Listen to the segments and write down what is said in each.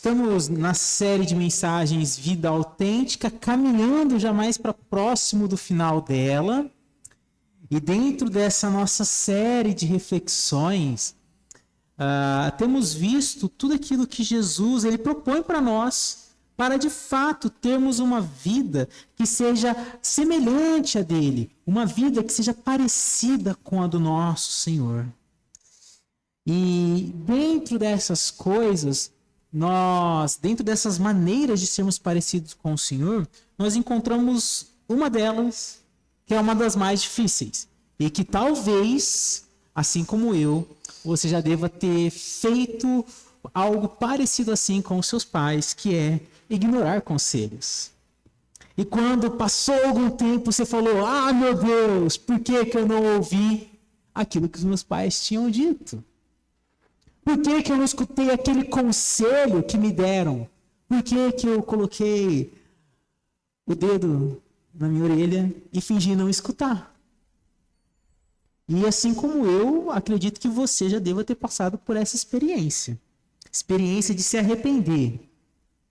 Estamos na série de mensagens Vida Autêntica, caminhando já mais para próximo do final dela. E dentro dessa nossa série de reflexões, temos visto tudo aquilo que Jesus ele propõe para nós, para de fato termos uma vida que seja semelhante à dele, uma vida que seja parecida com a do nosso Senhor. E dentro dessas coisas, dentro dessas maneiras de sermos parecidos com o Senhor, nós encontramos uma delas, que é uma das mais difíceis. E que talvez, assim como eu, você já deva ter feito algo parecido assim com os seus pais, que é ignorar conselhos. E quando passou algum tempo, você falou, meu Deus, por que eu não ouvi aquilo que os meus pais tinham dito? Por que eu não escutei aquele conselho que me deram? Por que eu coloquei o dedo na minha orelha e fingi não escutar? E assim como eu, acredito que você já deva ter passado por essa experiência. Experiência de se arrepender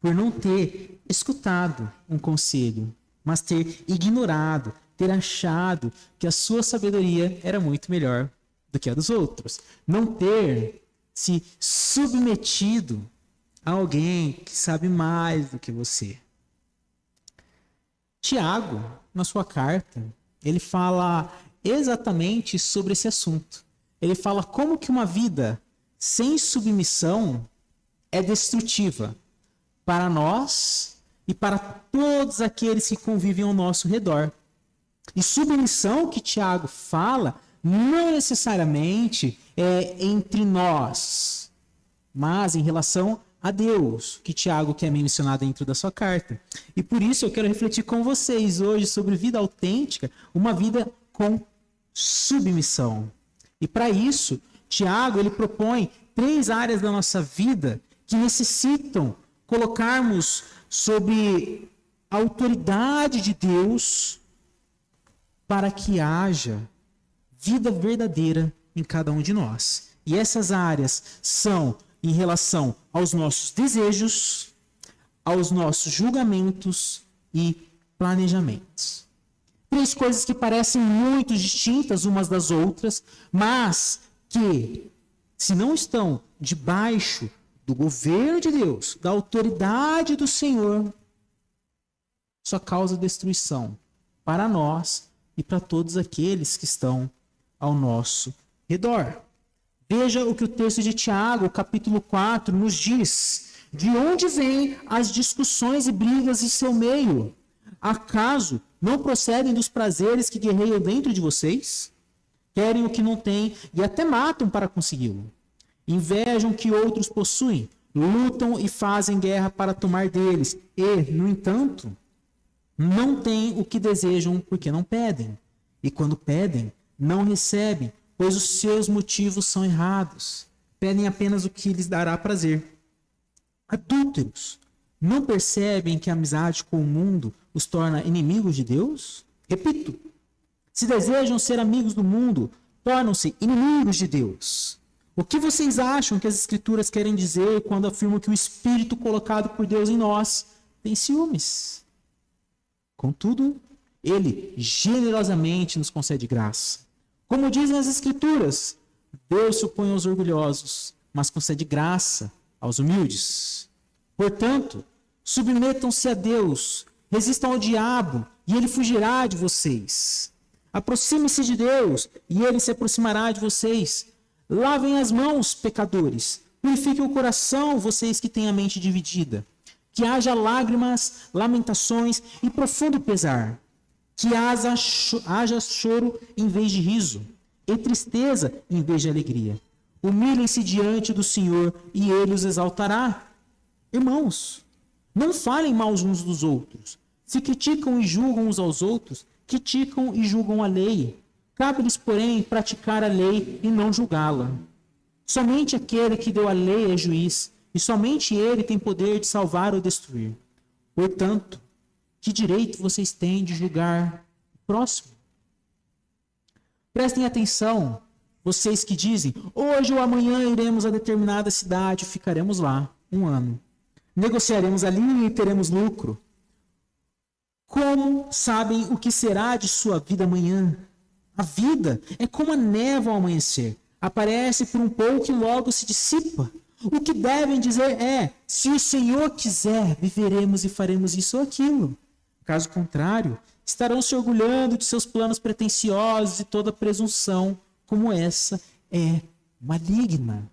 por não ter escutado um conselho, mas ter ignorado, ter achado que a sua sabedoria era muito melhor do que a dos outros. Não ter se submetido a alguém que sabe mais do que você. Tiago, na sua carta, ele fala exatamente sobre esse assunto. Ele fala como que uma vida sem submissão é destrutiva para nós e para todos aqueles que convivem ao nosso redor. E submissão que Tiago fala não necessariamente é entre nós, mas em relação a Deus, que Tiago quer mencionar dentro da sua carta. E por isso eu quero refletir com vocês hoje sobre vida autêntica, uma vida com submissão. E para isso, Tiago ele propõe 3 áreas da nossa vida que necessitam colocarmos sob a autoridade de Deus para que haja vida verdadeira em cada um de nós. E essas áreas são em relação aos nossos desejos, aos nossos julgamentos e planejamentos. 3 coisas que parecem muito distintas umas das outras, mas que, se não estão debaixo do governo de Deus, da autoridade do Senhor, só causa destruição para nós e para todos aqueles que estão ao nosso redor. Veja o que o texto de Tiago, capítulo 4, nos diz. De onde vêm as discussões e brigas em seu meio? Acaso não procedem dos prazeres que guerreiam dentro de vocês? Querem o que não têm e até matam para consegui-lo. Invejam o que outros possuem, lutam e fazem guerra para tomar deles. E, no entanto, não têm o que desejam porque não pedem. E quando pedem, não recebem, pois os seus motivos são errados. Pedem apenas o que lhes dará prazer. Adúlteros, não percebem que a amizade com o mundo os torna inimigos de Deus? Repito, se desejam ser amigos do mundo, tornam-se inimigos de Deus. O que vocês acham que as Escrituras querem dizer quando afirmam que o Espírito colocado por Deus em nós tem ciúmes? Contudo, Ele generosamente nos concede graça. Como dizem as Escrituras, Deus se opõe aos orgulhosos, mas concede graça aos humildes. Portanto, submetam-se a Deus, resistam ao diabo, e ele fugirá de vocês. Aproxime-se de Deus, e ele se aproximará de vocês. Lavem as mãos, pecadores. Purifiquem o coração, vocês que têm a mente dividida. Que haja lágrimas, lamentações e profundo pesar. Que haja choro em vez de riso, e tristeza em vez de alegria. Humilhem-se diante do Senhor e Ele os exaltará. Irmãos, não falem mal uns dos outros. Se criticam e julgam uns aos outros, criticam e julgam a lei. Cabe-lhes, porém, praticar a lei e não julgá-la. Somente aquele que deu a lei é juiz, e somente ele tem poder de salvar ou destruir. Portanto, que direito vocês têm de julgar o próximo? Prestem atenção, vocês que dizem, hoje ou amanhã iremos a determinada cidade e ficaremos lá 1 ano. Negociaremos ali e teremos lucro. Como sabem o que será de sua vida amanhã? A vida é como a névoa ao amanhecer. Aparece por um pouco e logo se dissipa. O que devem dizer é: se o Senhor quiser, viveremos e faremos isso ou aquilo. Caso contrário, estarão se orgulhando de seus planos pretensiosos e toda presunção como essa é maligna.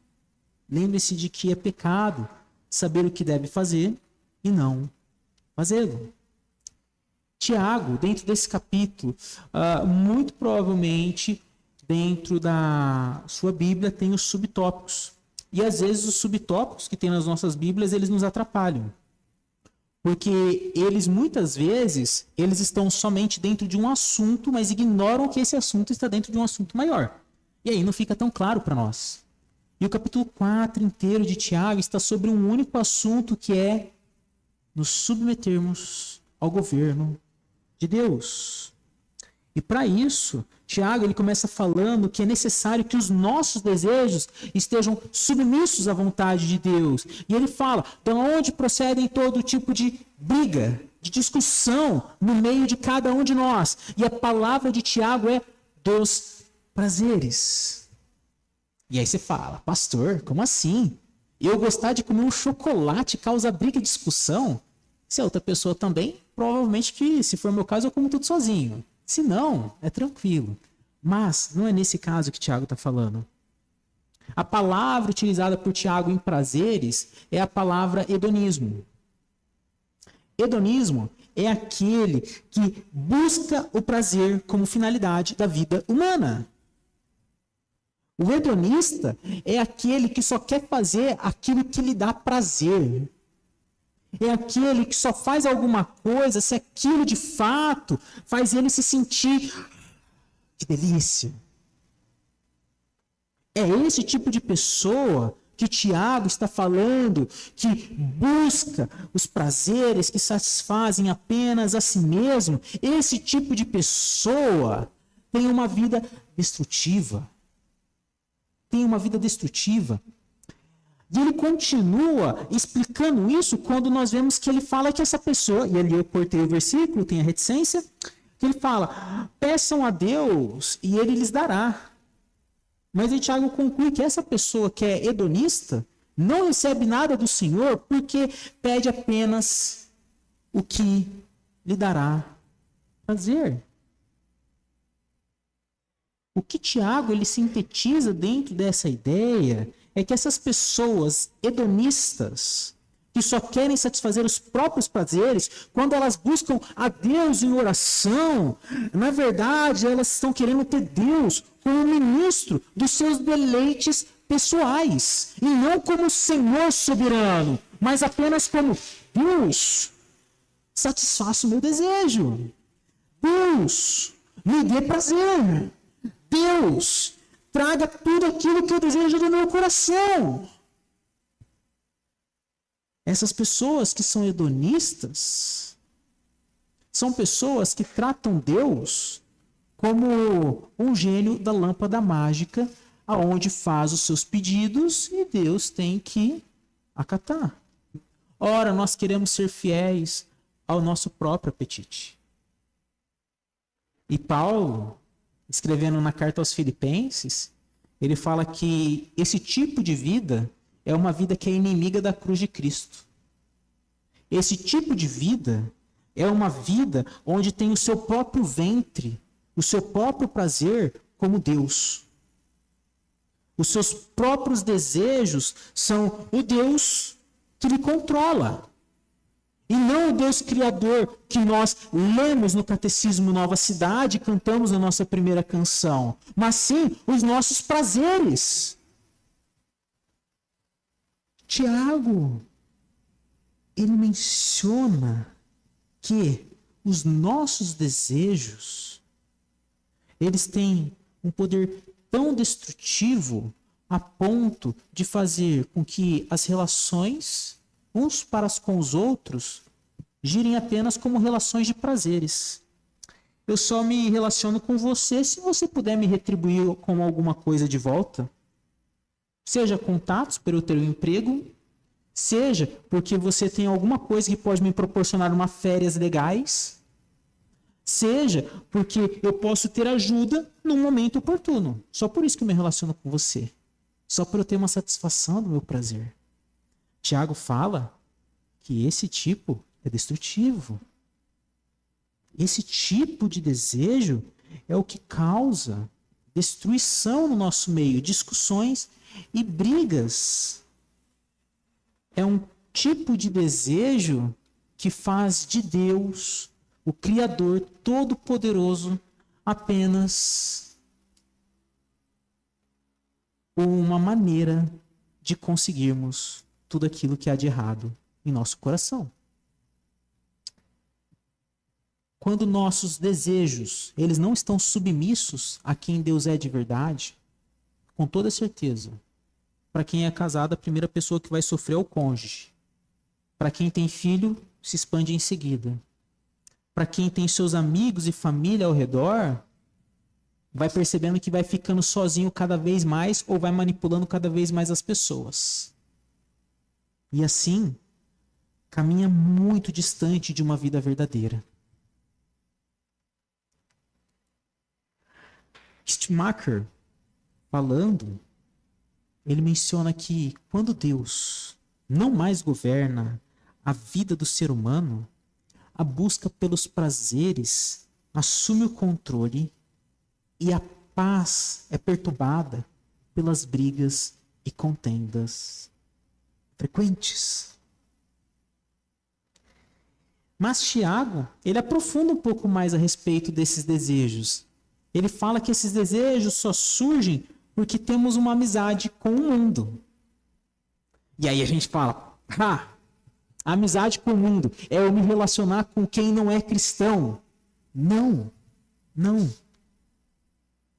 Lembre-se de que é pecado saber o que deve fazer e não fazê-lo. Tiago, dentro desse capítulo, muito provavelmente dentro da sua Bíblia tem os subtópicos. E às vezes os subtópicos que tem nas nossas Bíblias, eles nos atrapalham. Porque eles muitas vezes, eles estão somente dentro de um assunto, mas ignoram que esse assunto está dentro de um assunto maior. E aí não fica tão claro para nós. E o capítulo 4 inteiro de Tiago está sobre um único assunto, que é nos submetermos ao governo de Deus. E para isso, Tiago ele começa falando que é necessário que os nossos desejos estejam submissos à vontade de Deus. E ele fala de onde procedem todo tipo de briga, de discussão no meio de cada um de nós. E a palavra de Tiago é dos prazeres. E aí você fala: pastor, como assim? Eu gostar de comer um chocolate causa briga e discussão? Se a outra pessoa também, provavelmente que, se for o meu caso, eu como tudo sozinho. Se não, é tranquilo. Mas não é nesse caso que Tiago está falando. A palavra utilizada por Tiago em prazeres é a palavra hedonismo. Hedonismo é aquele que busca o prazer como finalidade da vida humana. O hedonista é aquele que só quer fazer aquilo que lhe dá prazer. É aquele que só faz alguma coisa se aquilo de fato faz ele se sentir que delícia. É esse tipo de pessoa que Tiago está falando, que busca os prazeres que satisfazem apenas a si mesmo. Esse tipo de pessoa tem uma vida destrutiva. Tem uma vida destrutiva. E ele continua explicando isso quando nós vemos que ele fala que essa pessoa, e ali eu cortei o versículo, tem a reticência, que ele fala: peçam a Deus e ele lhes dará. Mas aí Tiago conclui que essa pessoa que é hedonista não recebe nada do Senhor porque pede apenas o que lhe dará prazer. O que Tiago ele sintetiza dentro dessa ideia é que essas pessoas hedonistas, que só querem satisfazer os próprios prazeres, quando elas buscam a Deus em oração, na verdade elas estão querendo ter Deus como ministro dos seus deleites pessoais, e não como Senhor soberano, mas apenas como: Deus, satisfaça o meu desejo. Deus, me dê prazer. Deus, traga tudo aquilo que eu desejo do meu coração. Essas pessoas que são hedonistas são pessoas que tratam Deus como um gênio da lâmpada mágica, aonde faz os seus pedidos e Deus tem que acatar. Ora, nós queremos ser fiéis ao nosso próprio apetite. E Paulo, escrevendo na carta aos Filipenses, ele fala que esse tipo de vida é uma vida que é inimiga da cruz de Cristo. Esse tipo de vida é uma vida onde tem o seu próprio ventre, o seu próprio prazer como Deus. Os seus próprios desejos são o Deus que lhe controla. E não o Deus Criador que nós lemos no Catecismo Nova Cidade e cantamos na nossa primeira canção, mas sim os nossos prazeres. Tiago, ele menciona que os nossos desejos, eles têm um poder tão destrutivo a ponto de fazer com que as relações uns para com os outros girem apenas como relações de prazeres. Eu só me relaciono com você se você puder me retribuir com alguma coisa de volta. Seja contatos pelo teu emprego, seja porque você tem alguma coisa que pode me proporcionar uma férias legais, seja porque eu posso ter ajuda num momento oportuno. Só por isso que eu me relaciono com você. Só por eu ter uma satisfação do meu prazer. Tiago fala que esse tipo é destrutivo. Esse tipo de desejo é o que causa destruição no nosso meio, discussões e brigas. É um tipo de desejo que faz de Deus, o Criador Todo-Poderoso, apenas uma maneira de conseguirmos tudo aquilo que há de errado em nosso coração. Quando nossos desejos, eles não estão submissos a quem Deus é de verdade, com toda certeza, para quem é casado, a primeira pessoa que vai sofrer é o cônjuge. Para quem tem filho, se expande em seguida. Para quem tem seus amigos e família ao redor, vai percebendo que vai ficando sozinho cada vez mais ou vai manipulando cada vez mais as pessoas. E assim, caminha muito distante de uma vida verdadeira. Schumacher, falando, ele menciona que quando Deus não mais governa a vida do ser humano, a busca pelos prazeres assume o controle e a paz é perturbada pelas brigas e contendas frequentes. Mas Tiago, ele aprofunda um pouco mais a respeito desses desejos. Ele fala que esses desejos só surgem porque temos uma amizade com o mundo. E aí a gente fala, a amizade com o mundo é eu me relacionar com quem não é cristão. Não, não.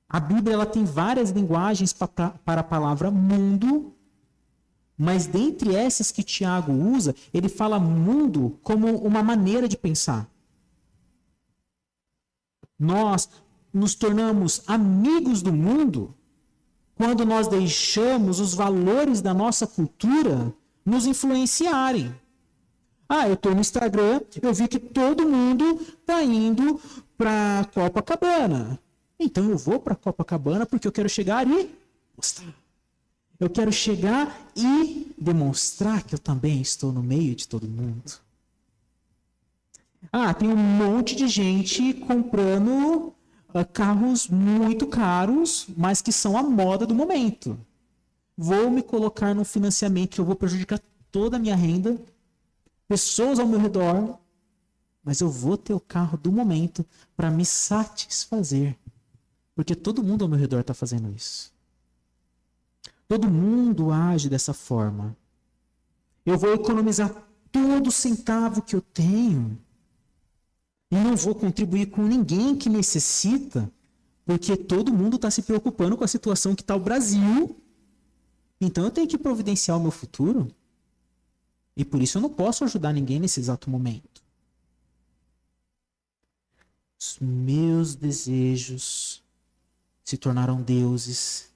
A Bíblia ela tem várias linguagens para a palavra mundo, mas dentre essas que Tiago usa, ele fala mundo como uma maneira de pensar. Nós nos tornamos amigos do mundo quando nós deixamos os valores da nossa cultura nos influenciarem. Eu estou no Instagram, eu vi que todo mundo está indo para Copacabana. Então eu vou para Copacabana porque eu quero chegar e mostrar. Eu quero chegar e demonstrar que eu também estou no meio de todo mundo. Tem um monte de gente comprando carros muito caros, mas que são a moda do momento. Vou me colocar num financiamento que eu vou prejudicar toda a minha renda, pessoas ao meu redor, mas eu vou ter o carro do momento para me satisfazer. Porque todo mundo ao meu redor está fazendo isso. Todo mundo age dessa forma. Eu vou economizar todo centavo que eu tenho e não vou contribuir com ninguém que necessita, porque todo mundo está se preocupando com a situação que está o Brasil. Então eu tenho que providenciar o meu futuro. E por isso eu não posso ajudar ninguém nesse exato momento. Os meus desejos se tornaram deuses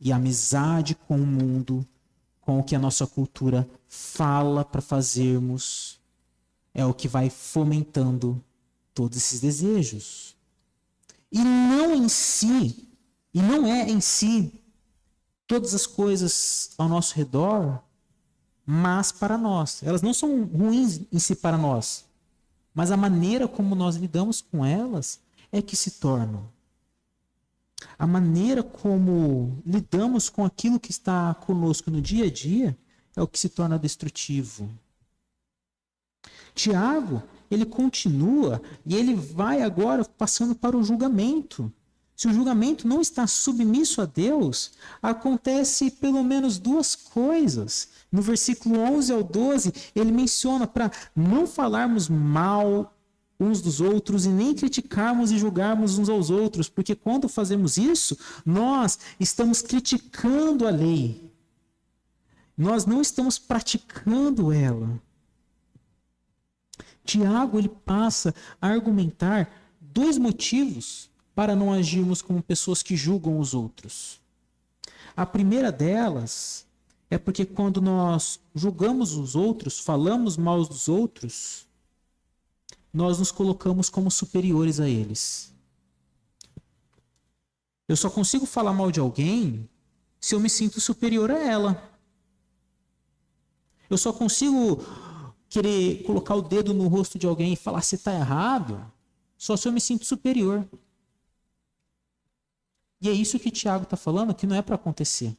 e a amizade com o mundo, com o que a nossa cultura fala para fazermos, é o que vai fomentando todos esses desejos. E não é em si todas as coisas ao nosso redor, mas para nós. Elas não são ruins em si para nós, mas a maneira como nós lidamos com elas é que se tornam. A maneira como lidamos com aquilo que está conosco no dia a dia é o que se torna destrutivo. Tiago, ele continua e ele vai agora passando para o julgamento. Se o julgamento não está submisso a Deus, acontece pelo menos duas coisas. No versículo 11 ao 12, ele menciona para não falarmos mal uns dos outros e nem criticarmos e julgarmos uns aos outros, porque quando fazemos isso, nós estamos criticando a lei. Nós não estamos praticando ela. Tiago, ele passa a argumentar dois motivos para não agirmos como pessoas que julgam os outros. A primeira delas é porque quando nós julgamos os outros, falamos mal dos outros, nós nos colocamos como superiores a eles. Eu só consigo falar mal de alguém se eu me sinto superior a ela. Eu só consigo querer colocar o dedo no rosto de alguém e falar se está errado, só se eu me sinto superior. E é isso que Tiago está falando, que não é para acontecer.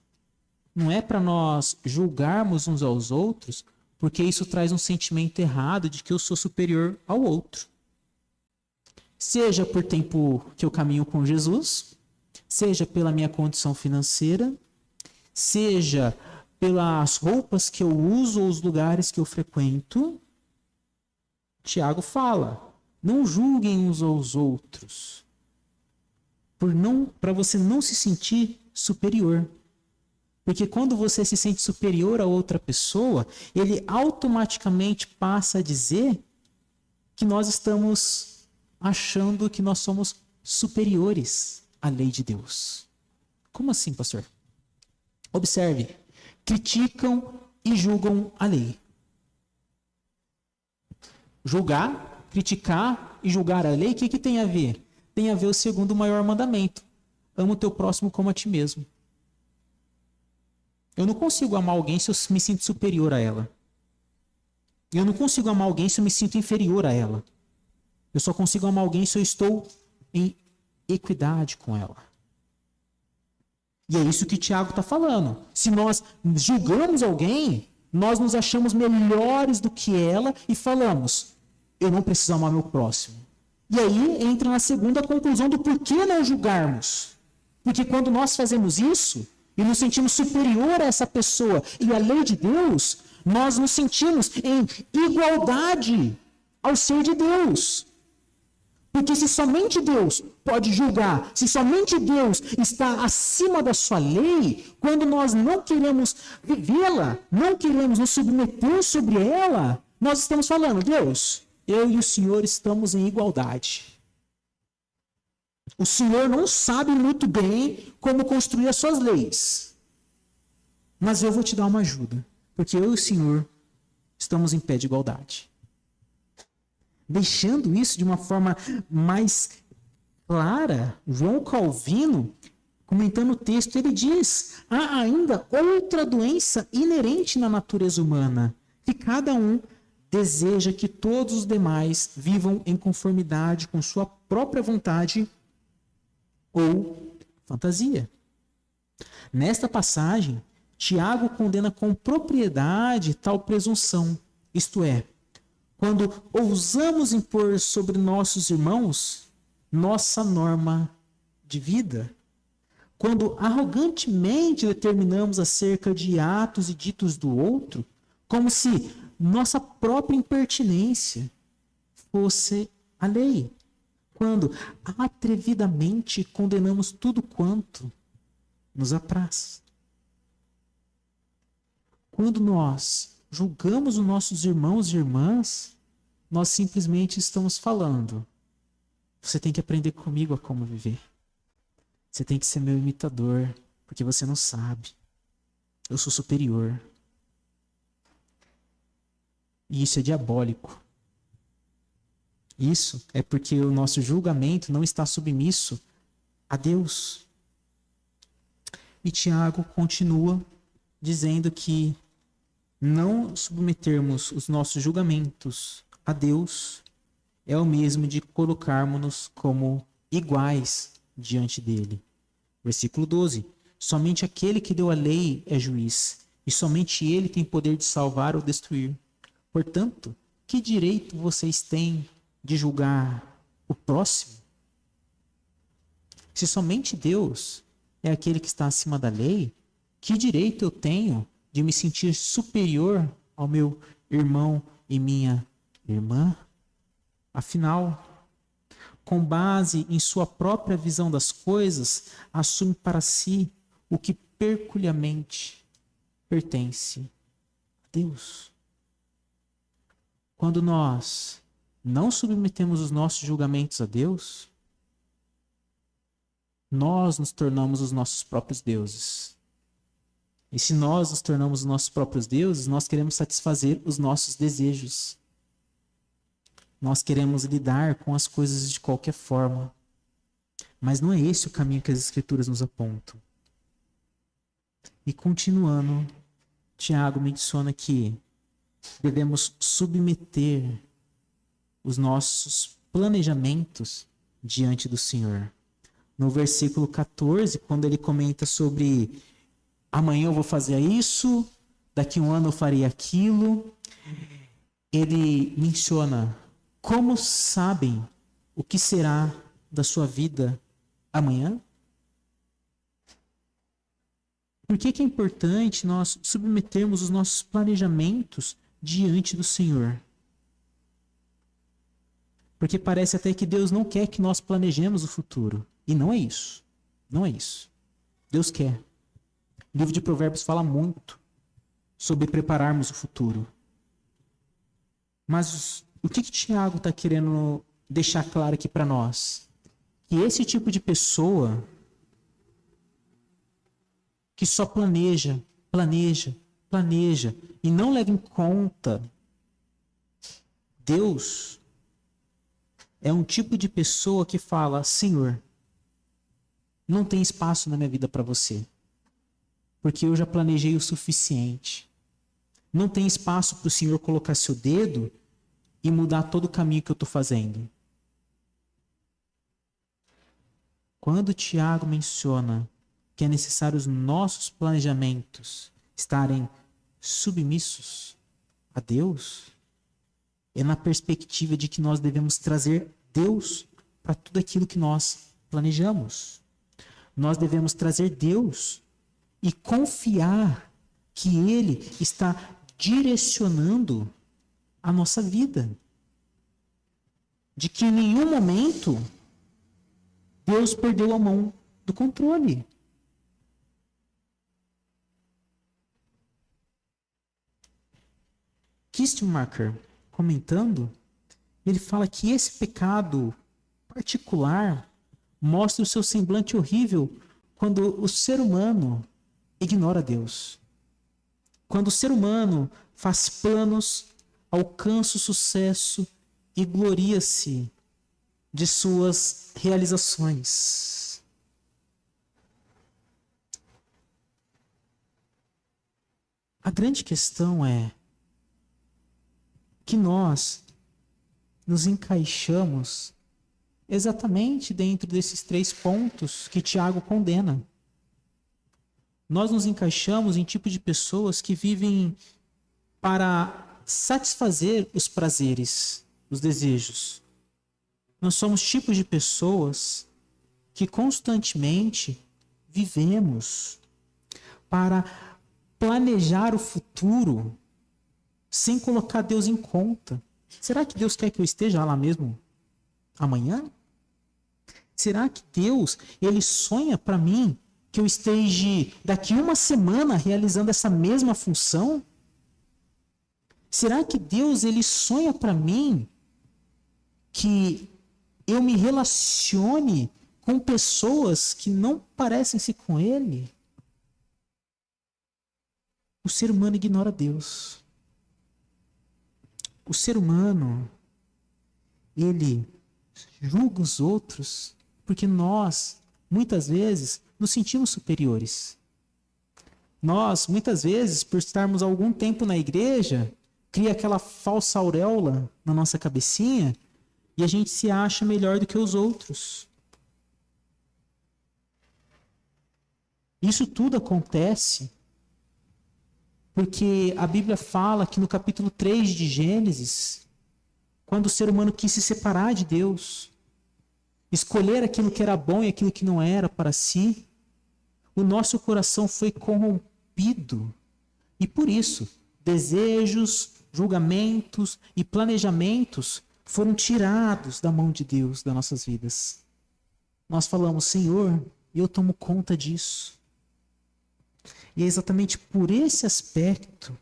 Não é para nós julgarmos uns aos outros, porque isso traz um sentimento errado de que eu sou superior ao outro. Seja por tempo que eu caminho com Jesus, seja pela minha condição financeira, seja pelas roupas que eu uso ou os lugares que eu frequento. Tiago fala, não julguem uns aos outros, para você não se sentir superior. Porque quando você se sente superior a outra pessoa, ele automaticamente passa a dizer que nós estamos achando que nós somos superiores à lei de Deus. Como assim, pastor? Observe, criticam e julgam a lei. Julgar, criticar e julgar a lei, o que tem a ver? Tem a ver o segundo maior mandamento. Ama o teu próximo como a ti mesmo. Eu não consigo amar alguém se eu me sinto superior a ela. Eu não consigo amar alguém se eu me sinto inferior a ela. Eu só consigo amar alguém se eu estou em equidade com ela. E é isso que Tiago está falando. Se nós julgamos alguém, nós nos achamos melhores do que ela e falamos, eu não preciso amar meu próximo. E aí entra na segunda conclusão do porquê não julgarmos. Porque quando nós fazemos isso, e nos sentimos superior a essa pessoa e à lei de Deus, nós nos sentimos em igualdade ao ser de Deus. Porque se somente Deus pode julgar, se somente Deus está acima da sua lei, quando nós não queremos vivê-la, não queremos nos submeter sobre ela, nós estamos falando, Deus, eu e o Senhor estamos em igualdade. O Senhor não sabe muito bem como construir as suas leis. Mas eu vou te dar uma ajuda. Porque eu e o Senhor estamos em pé de igualdade. Deixando isso de uma forma mais clara, João Calvino, comentando o texto, ele diz: há ainda outra doença inerente na natureza humana, que cada um deseja que todos os demais vivam em conformidade com sua própria vontade ou fantasia. Nesta passagem, Tiago condena com propriedade tal presunção, isto é, quando ousamos impor sobre nossos irmãos nossa norma de vida, quando arrogantemente determinamos acerca de atos e ditos do outro, como se nossa própria impertinência fosse a lei. Quando atrevidamente condenamos tudo quanto nos apraz. Quando nós julgamos os nossos irmãos e irmãs, nós simplesmente estamos falando: você tem que aprender comigo a como viver. Você tem que ser meu imitador, porque você não sabe. Eu sou superior. E isso é diabólico. Isso é porque o nosso julgamento não está submisso a Deus. E Tiago continua dizendo que não submetermos os nossos julgamentos a Deus é o mesmo de colocarmos-nos como iguais diante dele. Versículo 12. Somente aquele que deu a lei é juiz, e somente ele tem poder de salvar ou destruir. Portanto, que direito vocês têm de julgar o próximo? Se somente Deus é aquele que está acima da lei, que direito eu tenho de me sentir superior ao meu irmão e minha irmã? Afinal, com base em sua própria visão das coisas, assume para si o que peculiarmente pertence a Deus. Quando nós não submetemos os nossos julgamentos a Deus, nós nos tornamos os nossos próprios deuses. E se nós nos tornamos os nossos próprios deuses, nós queremos satisfazer os nossos desejos. Nós queremos lidar com as coisas de qualquer forma. Mas não é esse o caminho que as Escrituras nos apontam. E continuando, Tiago menciona que devemos submeter os nossos planejamentos diante do Senhor. No versículo 14, quando ele comenta sobre amanhã eu vou fazer isso, daqui a um ano eu farei aquilo, ele menciona como sabem o que será da sua vida amanhã? Por que é importante nós submetermos os nossos planejamentos diante do Senhor? Porque parece até que Deus não quer que nós planejemos o futuro. E não é isso. Não é isso. Deus quer. O livro de Provérbios fala muito sobre prepararmos o futuro. Mas o que Tiago está querendo deixar claro aqui para nós? Que esse tipo de pessoa que só planeja e não leva em conta Deus, é um tipo de pessoa que fala: Senhor, não tem espaço na minha vida para você, porque eu já planejei o suficiente. Não tem espaço para o Senhor colocar seu dedo e mudar todo o caminho que eu estou fazendo. Quando Tiago menciona que é necessário os nossos planejamentos estarem submissos a Deus, é na perspectiva de que nós devemos trazer Deus para tudo aquilo que nós planejamos. Nós devemos trazer Deus e confiar que Ele está direcionando a nossa vida. De que em nenhum momento Deus perdeu a mão do controle. Kistemaker, comentando, ele fala que esse pecado particular mostra o seu semblante horrível quando o ser humano ignora Deus. Quando o ser humano faz planos, alcança o sucesso e gloria-se de suas realizações. A grande questão é que nós nos encaixamos exatamente dentro desses 3 pontos que Tiago condena. Nós nos encaixamos em tipo de pessoas que vivem para satisfazer os prazeres, os desejos. Nós somos tipos de pessoas que constantemente vivemos para planejar o futuro sem colocar Deus em conta. Será que Deus quer que eu esteja lá mesmo amanhã? Será que Deus, Ele sonha para mim que eu esteja daqui uma semana realizando essa mesma função? Será que Deus, Ele sonha para mim que eu me relacione com pessoas que não parecem-se com Ele? O ser humano ignora Deus. O ser humano, ele julga os outros porque nós, muitas vezes, nos sentimos superiores. Nós, muitas vezes, por estarmos algum tempo na igreja, cria aquela falsa auréola na nossa cabecinha e a gente se acha melhor do que os outros. Isso tudo acontece porque a Bíblia fala que no capítulo 3 de Gênesis, quando o ser humano quis se separar de Deus, escolher aquilo que era bom e aquilo que não era para si, o nosso coração foi corrompido. E por isso, desejos, julgamentos e planejamentos foram tirados da mão de Deus das nossas vidas. Nós falamos: Senhor, eu tomo conta disso. E é exatamente por esse aspecto,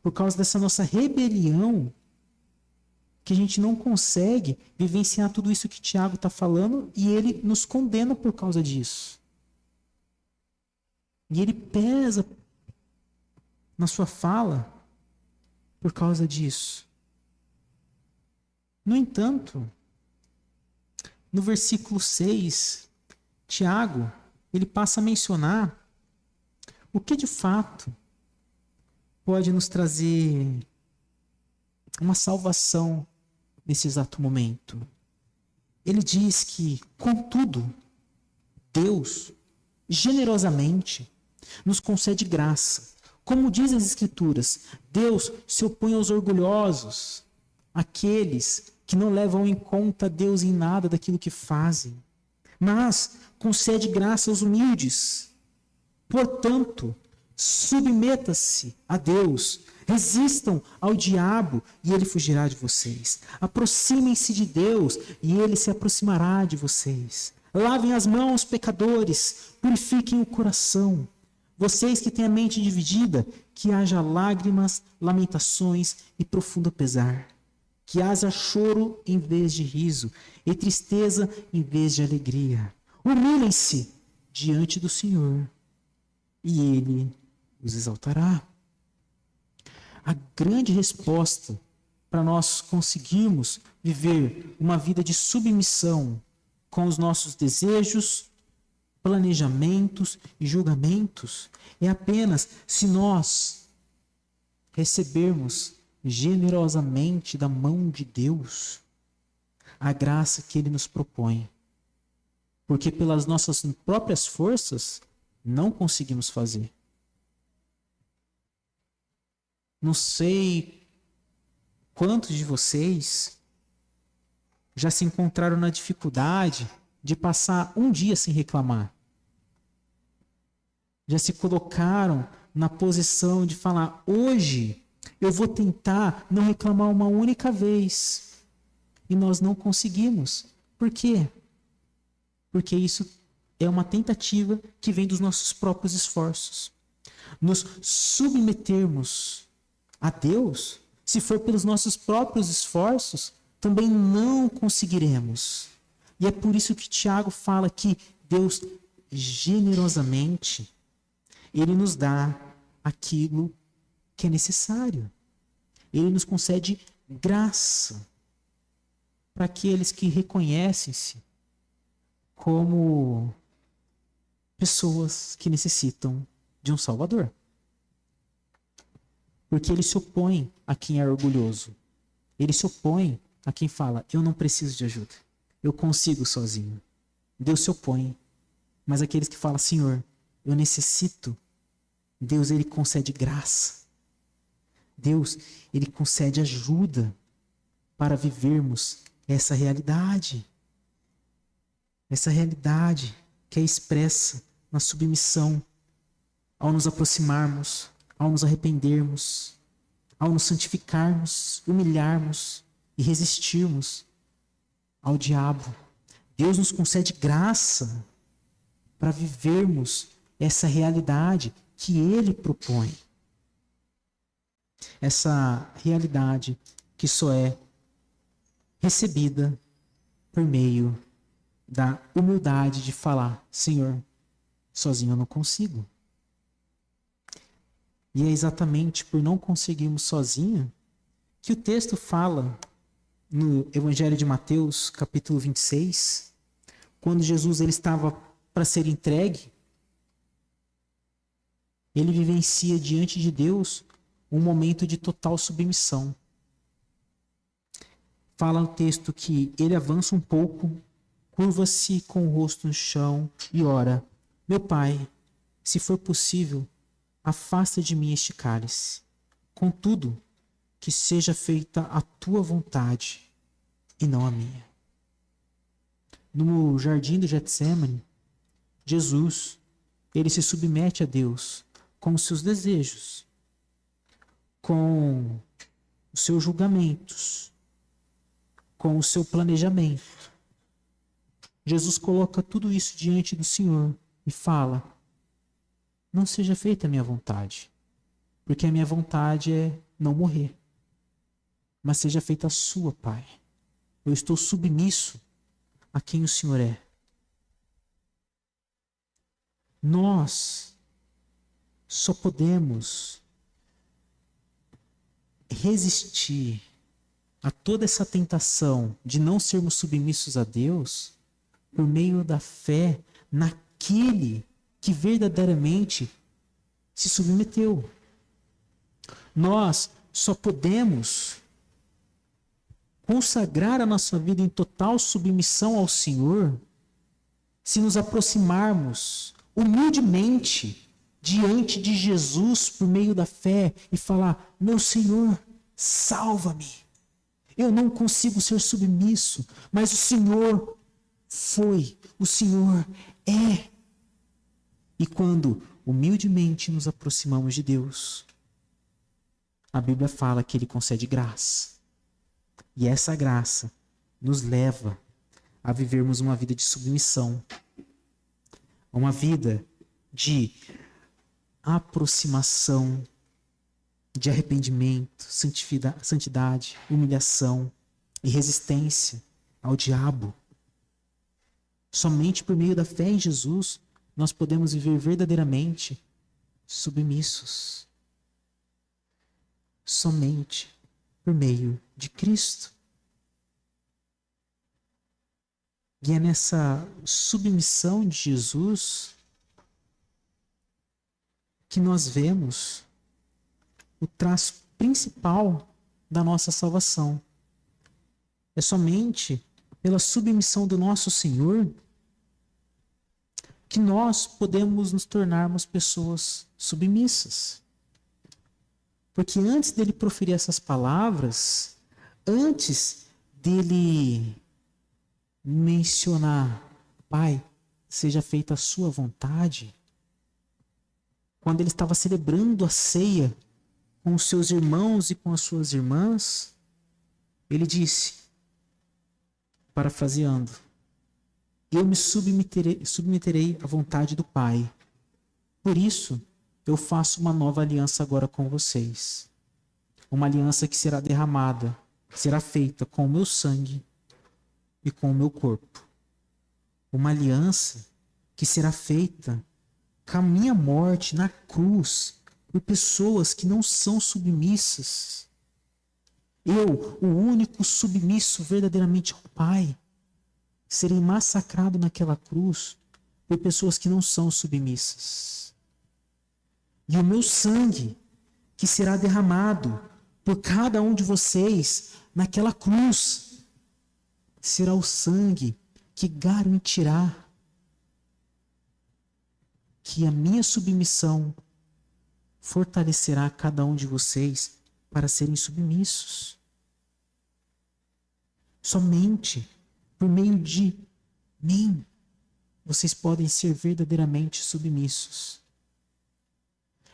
por causa dessa nossa rebelião, que a gente não consegue vivenciar tudo isso que Tiago está falando, e ele nos condena por causa disso. E ele pesa na sua fala por causa disso. No entanto, no versículo 6, Tiago, ele passa a mencionar o que de fato pode nos trazer uma salvação nesse exato momento. Ele diz que, contudo, Deus generosamente nos concede graça. Como diz as Escrituras, Deus se opõe aos orgulhosos, aqueles que não levam em conta Deus em nada daquilo que fazem, mas concede graça aos humildes. Portanto, submeta-se a Deus, resistam ao diabo e ele fugirá de vocês. Aproximem-se de Deus e ele se aproximará de vocês. Lavem as mãos, pecadores, purifiquem o coração. Vocês que têm a mente dividida, que haja lágrimas, lamentações e profundo pesar. Que haja choro em vez de riso e tristeza em vez de alegria. Humilhem-se diante do Senhor e Ele os exaltará. A grande resposta para nós conseguirmos viver uma vida de submissão com os nossos desejos, planejamentos e julgamentos é apenas se nós recebermos generosamente da mão de Deus a graça que Ele nos propõe. Porque pelas nossas próprias forças não conseguimos fazer. Não sei quantos de vocês já se encontraram na dificuldade de passar um dia sem reclamar. Já se colocaram na posição de falar: hoje eu vou tentar não reclamar uma única vez. E nós não conseguimos. Por quê? Porque isso é uma tentativa que vem dos nossos próprios esforços. Nos submetermos a Deus, se for pelos nossos próprios esforços, também não conseguiremos. E é por isso que Tiago fala que Deus generosamente, Ele nos dá aquilo que é necessário. Ele nos concede graça para aqueles que reconhecem-se como pessoas que necessitam de um Salvador. Porque Ele se opõe a quem é orgulhoso. Ele se opõe a quem fala: eu não preciso de ajuda, eu consigo sozinho. Deus se opõe. Mas aqueles que falam: Senhor, eu necessito, Deus, Ele concede graça. Deus, Ele concede ajuda para vivermos essa realidade. Essa realidade que é expressa na submissão, ao nos aproximarmos, ao nos arrependermos, ao nos santificarmos, humilharmos e resistirmos ao diabo. Deus nos concede graça para vivermos essa realidade que Ele propõe. Essa realidade que só é recebida por meio da humildade de falar: Senhor, sozinho eu não consigo. E é exatamente por não conseguirmos sozinho que o texto fala no Evangelho de Mateus, capítulo 26, quando Jesus ele estava para ser entregue, ele vivencia diante de Deus um momento de total submissão. Fala no texto que ele avança um pouco, curva-se com o rosto no chão e ora: meu Pai, se for possível, afasta de mim este cálice. Contudo, que seja feita a tua vontade e não a minha. No jardim do Getsêmani, Jesus, ele se submete a Deus com os seus desejos, com os seus julgamentos, com o seu planejamento. Jesus coloca tudo isso diante do Senhor e fala: não seja feita a minha vontade, porque a minha vontade é não morrer, mas seja feita a sua, Pai. Eu estou submisso a quem o Senhor é. Nós só podemos resistir a toda essa tentação de não sermos submissos a Deus por meio da fé naquele que verdadeiramente se submeteu. Nós só podemos consagrar a nossa vida em total submissão ao Senhor se nos aproximarmos humildemente diante de Jesus por meio da fé e falar: meu Senhor, salva-me. Eu não consigo ser submisso, mas o Senhor foi, o Senhor é. E quando humildemente nos aproximamos de Deus, a Bíblia fala que Ele concede graça. E essa graça nos leva a vivermos uma vida de submissão, uma vida de aproximação, de arrependimento, santidade, humilhação e resistência ao diabo. Somente por meio da fé em Jesus nós podemos viver verdadeiramente submissos. Somente por meio de Cristo. E é nessa submissão de Jesus que nós vemos o traço principal da nossa salvação. É somente pela submissão do nosso Senhor que nós podemos nos tornarmos pessoas submissas. Porque antes dele proferir essas palavras, antes dele mencionar: Pai, seja feita a sua vontade, quando ele estava celebrando a ceia com os seus irmãos e com as suas irmãs, ele disse, parafraseando: eu me submeterei à vontade do Pai. Por isso, eu faço uma nova aliança agora com vocês. Uma aliança que será derramada, será feita com o meu sangue e com o meu corpo. Uma aliança que será feita com a minha morte na cruz por pessoas que não são submissas. Eu, o único submisso verdadeiramente ao Pai, serei massacrado naquela cruz por pessoas que não são submissas. E o meu sangue, que será derramado por cada um de vocês naquela cruz, será o sangue que garantirá que a minha submissão fortalecerá cada um de vocês para serem submissos. Somente por meio de mim vocês podem ser verdadeiramente submissos.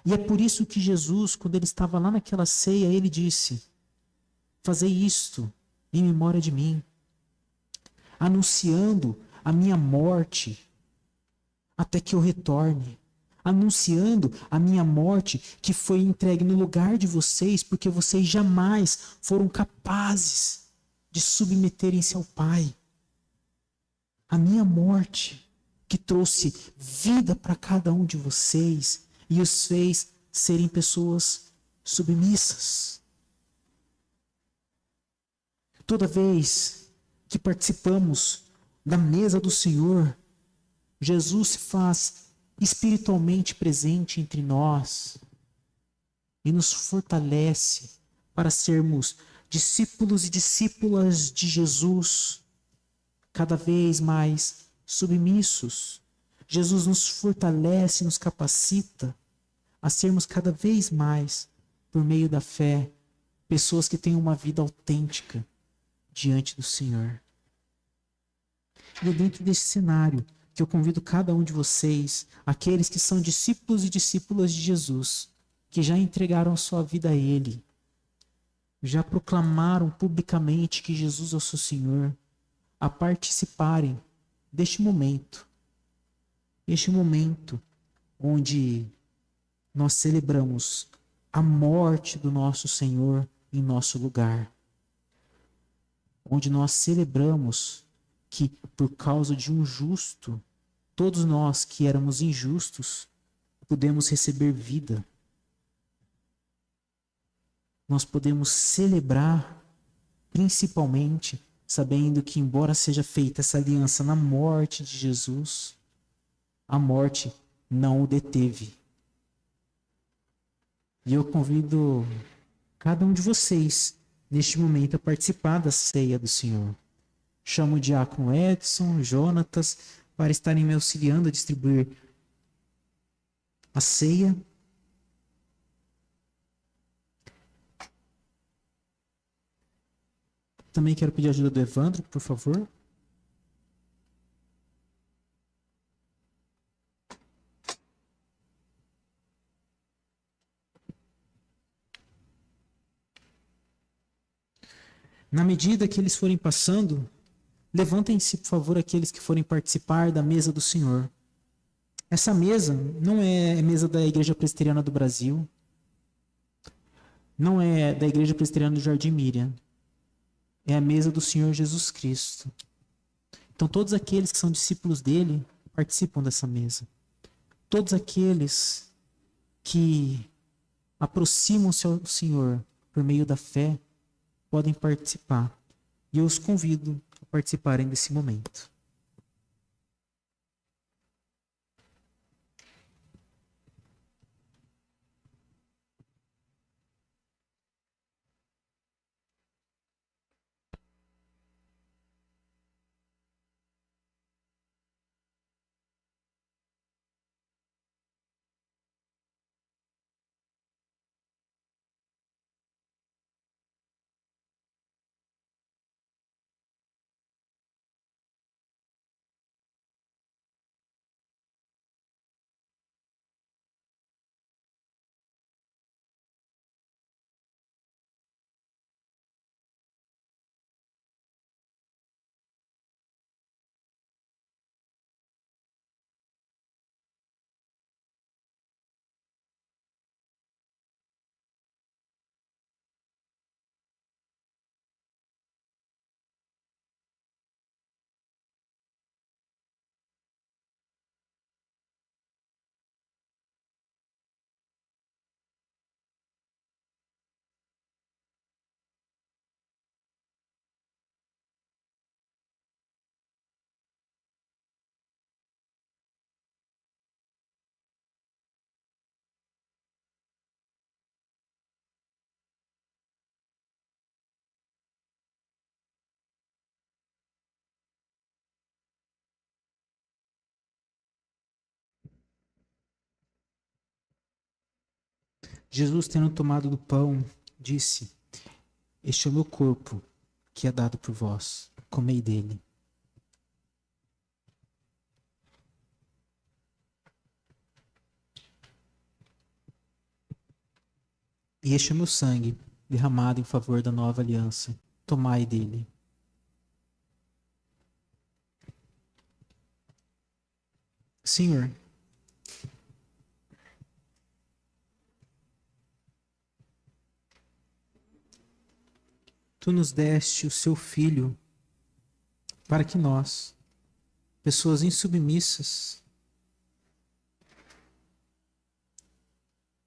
E é por isso que Jesus, quando ele estava lá naquela ceia, ele disse: fazei isto em memória de mim, anunciando a minha morte até que eu retorne, anunciando a minha morte que foi entregue no lugar de vocês, porque vocês jamais foram capazes de submeterem-se ao Pai. A minha morte que trouxe vida para cada um de vocês e os fez serem pessoas submissas. Toda vez que participamos da mesa do Senhor, Jesus se faz espiritualmente presente entre nós e nos fortalece para sermos discípulos e discípulas de Jesus, cada vez mais submissos. Jesus nos fortalece, nos capacita a sermos cada vez mais, por meio da fé, pessoas que têm uma vida autêntica diante do Senhor. E é dentro desse cenário que eu convido cada um de vocês, aqueles que são discípulos e discípulas de Jesus, que já entregaram sua vida a Ele, já proclamaram publicamente que Jesus é o seu Senhor, a participarem deste momento onde nós celebramos a morte do nosso Senhor em nosso lugar, onde nós celebramos que por causa de um justo, todos nós que éramos injustos, pudemos receber vida. nós podemos celebrar, principalmente sabendo que, embora seja feita essa aliança na morte de Jesus, a morte não o deteve. E eu convido cada um de vocês, neste momento, a participar da ceia do Senhor. Chamo o diácono Edson, Jonatas, para estarem me auxiliando a distribuir a ceia. Também quero pedir a ajuda do Evandro, por favor. Na medida que eles forem passando, levantem-se, por favor, aqueles que forem participar da mesa do Senhor. Essa mesa não é a mesa da Igreja Presbiteriana do Brasil, não é da Igreja Presbiteriana do Jardim Miriam, é a mesa do Senhor Jesus Cristo. Então todos aqueles que são discípulos dele participam dessa mesa. Todos aqueles que aproximam-se ao Senhor por meio da fé podem participar. E eu os convido a participarem desse momento. Jesus, tendo tomado do pão, disse: Este é o meu corpo, que é dado por vós. Comei dele. E este é o meu sangue, derramado em favor da nova aliança. Tomai dele. Senhor, tu nos deste o seu Filho para que nós, pessoas insubmissas,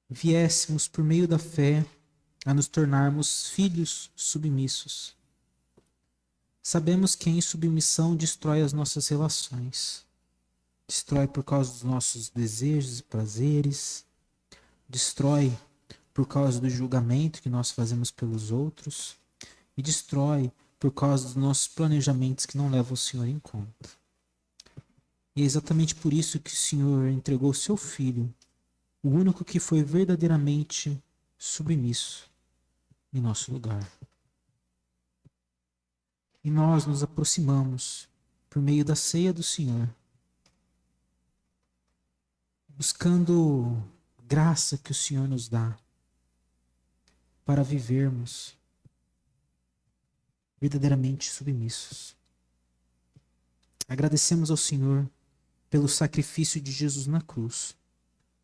viéssemos por meio da fé a nos tornarmos filhos submissos. Sabemos que a insubmissão destrói as nossas relações, destrói por causa dos nossos desejos e prazeres, destrói por causa do julgamento que nós fazemos pelos outros e destrói por causa dos nossos planejamentos que não levam o Senhor em conta. E é exatamente por isso que o Senhor entregou o seu Filho, o único que foi verdadeiramente submisso em nosso lugar. E nós nos aproximamos por meio da ceia do Senhor, buscando graça que o Senhor nos dá para vivermos verdadeiramente submissos. Agradecemos ao Senhor pelo sacrifício de Jesus na cruz,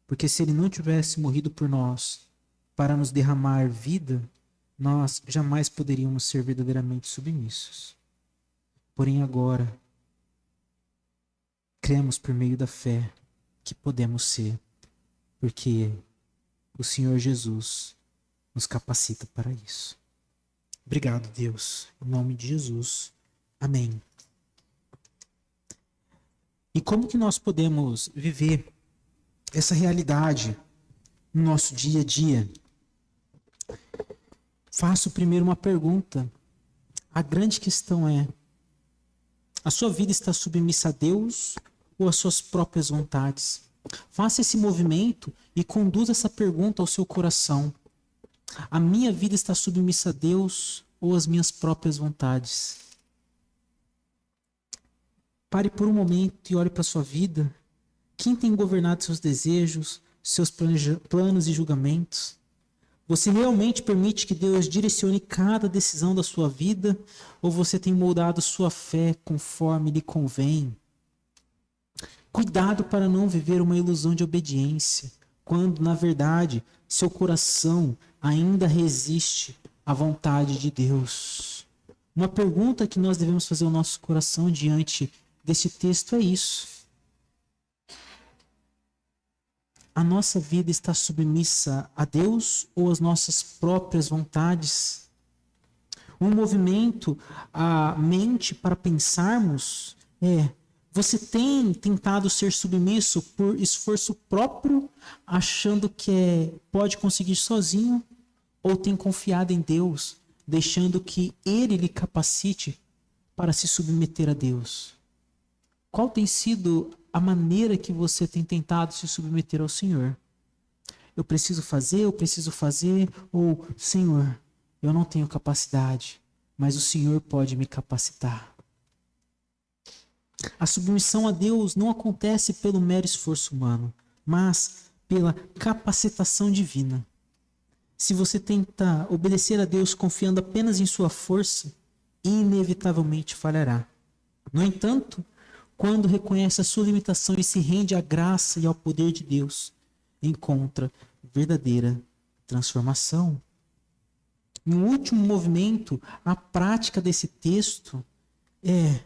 porque se Ele não tivesse morrido por nós para nos derramar vida, nós jamais poderíamos ser verdadeiramente submissos. Porém agora, cremos por meio da fé que podemos ser, porque o Senhor Jesus nos capacita para isso. Obrigado, Deus. Em nome de Jesus. Amém. E como que nós podemos viver essa realidade no nosso dia a dia? Faço primeiro uma pergunta. A grande questão é: a sua vida está submissa a Deus ou às suas próprias vontades? Faça esse movimento e conduza essa pergunta ao seu coração. A minha vida está submissa a Deus ou às minhas próprias vontades? Pare por um momento e olhe para a sua vida. Quem tem governado seus desejos, seus planos e julgamentos? Você realmente permite que Deus direcione cada decisão da sua vida ou você tem moldado sua fé conforme lhe convém? Cuidado para não viver uma ilusão de obediência, quando, na verdade, seu coração ainda resiste à vontade de Deus. Uma pergunta que nós devemos fazer ao nosso coração diante desse texto é isso: a nossa vida está submissa a Deus ou às nossas próprias vontades? Um movimento à mente para pensarmos é: você tem tentado ser submisso por esforço próprio, achando que pode conseguir sozinho, ou tem confiado em Deus, deixando que Ele lhe capacite para se submeter a Deus? Qual tem sido a maneira que você tem tentado se submeter ao Senhor? Eu preciso fazer, ou Senhor, eu não tenho capacidade, mas o Senhor pode me capacitar. A submissão a Deus não acontece pelo mero esforço humano, mas pela capacitação divina. Se você tenta obedecer a Deus confiando apenas em sua força, inevitavelmente falhará. No entanto, quando reconhece a sua limitação e se rende à graça e ao poder de Deus, encontra verdadeira transformação. E um último movimento, a prática desse texto é: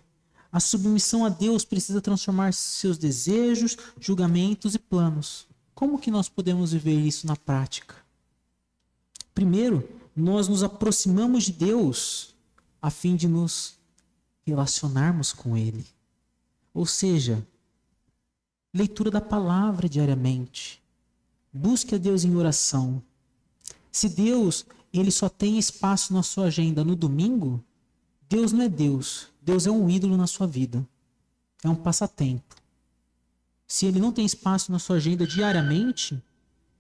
a submissão a Deus precisa transformar seus desejos, julgamentos e planos. Como que nós podemos viver isso na prática? Primeiro, nós nos aproximamos de Deus a fim de nos relacionarmos com Ele. Ou seja, leitura da palavra diariamente. Busque a Deus em oração. Se Deus, Ele só tem espaço na sua agenda no domingo, Deus não é Deus. Deus é um ídolo na sua vida. É um passatempo. Se Ele não tem espaço na sua agenda diariamente,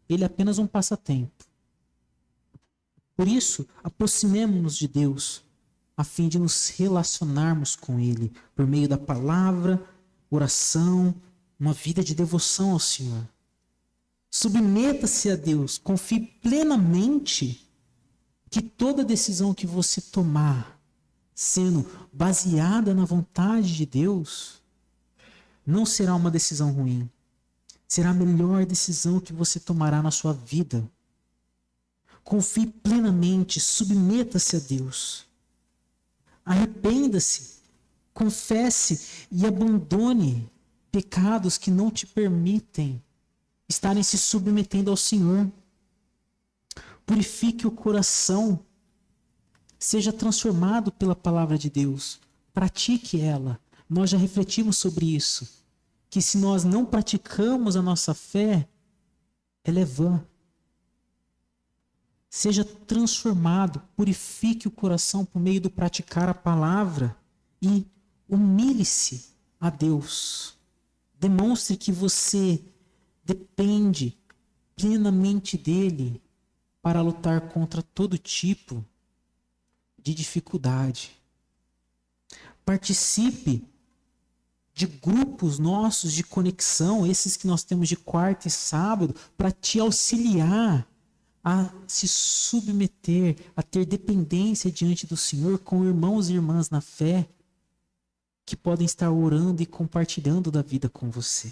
Ele é apenas um passatempo. Por isso, aproximemo-nos de Deus, a fim de nos relacionarmos com Ele, por meio da palavra, oração, uma vida de devoção ao Senhor. Submeta-se a Deus, confie plenamente que toda decisão que você tomar, sendo baseada na vontade de Deus, não será uma decisão ruim. Será a melhor decisão que você tomará na sua vida. Confie plenamente, submeta-se a Deus. Arrependa-se, confesse e abandone pecados que não te permitem estarem se submetendo ao Senhor. Purifique o coração, seja transformado pela palavra de Deus, pratique ela. Nós já refletimos sobre isso, que se nós não praticamos a nossa fé, ela é vã. Seja transformado, purifique o coração por meio do praticar a palavra e humilhe-se a Deus. Demonstre que você depende plenamente dele para lutar contra todo tipo de dificuldade. Participe de grupos nossos de conexão, esses que nós temos de quarta e sábado, para te auxiliar a se submeter, a ter dependência diante do Senhor com irmãos e irmãs na fé que podem estar orando e compartilhando da vida com você.